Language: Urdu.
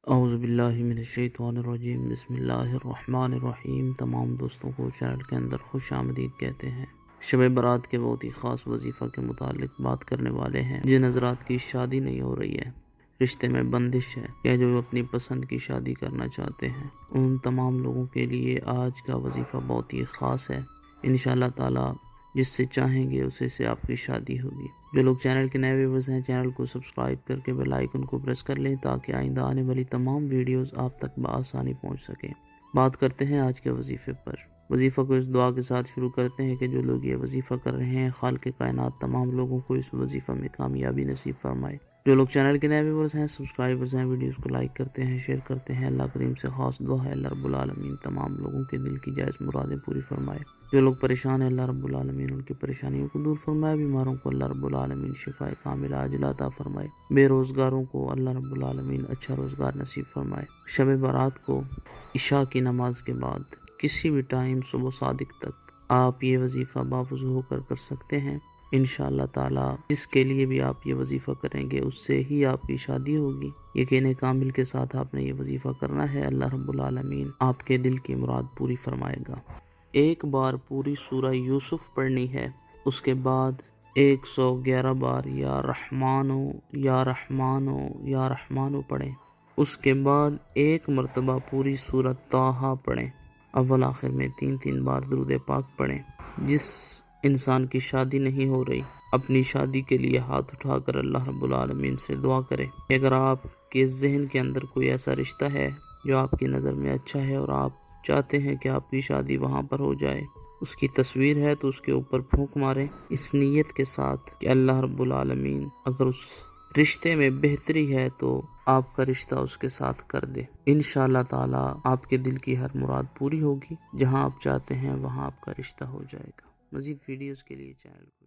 اعوذ باللہ من الشیطان الرجیم، بسم اللہ الرحمن الرحیم۔ تمام دوستوں کو چینل کے اندر خوش آمدید کہتے ہیں۔ شب برات کے بہت ہی خاص وظیفہ کے متعلق بات کرنے والے ہیں۔ جن حضرات کی شادی نہیں ہو رہی ہے، رشتے میں بندش ہے یا جو اپنی پسند کی شادی کرنا چاہتے ہیں، ان تمام لوگوں کے لیے آج کا وظیفہ بہت ہی خاص ہے۔ انشاءاللہ تعالی جس سے چاہیں گے اسے سے آپ کی شادی ہوگی۔ جو لوگ چینل کے نئے ویورز ہیں، چینل کو سبسکرائب کر کے بیل آئیکن کو پریس کر لیں تاکہ آئندہ آنے والی تمام ویڈیوز آپ تک بآسانی پہنچ سکیں۔ بات کرتے ہیں آج کے وظیفے پر۔ وظیفہ کو اس دعا کے ساتھ شروع کرتے ہیں کہ جو لوگ یہ وظیفہ کر رہے ہیں، خالق کائنات تمام لوگوں کو اس وظیفہ میں کامیابی نصیب فرمائے۔ جو لوگ چینل کے نئے ویورز ہیں، سبسکرائبرز ہیں، ویڈیوز کو لائک کرتے ہیں، شیئر کرتے ہیں، اللہ کریم سے خاص دعا ہے اللہ رب العالمین تمام لوگوں کے دل کی جائز مرادیں پوری فرمائے۔ جو لوگ پریشان ہیں، اللہ رب العالمین ان کی پریشانیوں کو دور فرمائے۔ بیماروں کو اللہ رب العالمین شفاء کاملہ عاجلہ عطا فرمائے۔ بے روزگاروں کو اللہ رب العالمین اچھا روزگار نصیب فرمائے۔ شب برات کو عشاء کی نماز کے بعد کسی بھی ٹائم صبح صادق تک آپ یہ وظیفہ بافضو ہو کر سکتے ہیں۔ انشاءاللہ تعالی جس کے لیے بھی آپ یہ وظیفہ کریں گے اس سے ہی آپ کی شادی ہوگی۔ یقین کامل کے ساتھ آپ نے یہ وظیفہ کرنا ہے، اللہ رب العالمین آپ کے دل کی مراد پوری فرمائے گا۔ ایک بار پوری سورہ یوسف پڑھنی ہے، اس کے بعد 111 بار یا رحمانو یا رحمانو یا رحمانو پڑھیں۔ اس کے بعد ایک مرتبہ پوری سورہ طٰہٰ پڑھیں۔ اول آخر میں 3 بار درود پاک پڑھیں۔ جس انسان کی شادی نہیں ہو رہی، اپنی شادی کے لیے ہاتھ اٹھا کر اللہ رب العالمین سے دعا کرے کہ اگر آپ کے ذہن کے اندر کوئی ایسا رشتہ ہے جو آپ کی نظر میں اچھا ہے اور آپ چاہتے ہیں کہ آپ کی شادی وہاں پر ہو جائے، اس کی تصویر ہے تو اس کے اوپر پھونک ماریں اس نیت کے ساتھ کہ اللہ رب العالمین اگر اس رشتے میں بہتری ہے تو آپ کا رشتہ اس کے ساتھ کر دے۔ انشاءاللہ تعالی آپ کے دل کی ہر مراد پوری ہوگی، جہاں آپ چاہتے ہیں وہاں آپ کا رشتہ ہو جائے گا۔ مزید ویڈیوز کے لیے چینل کو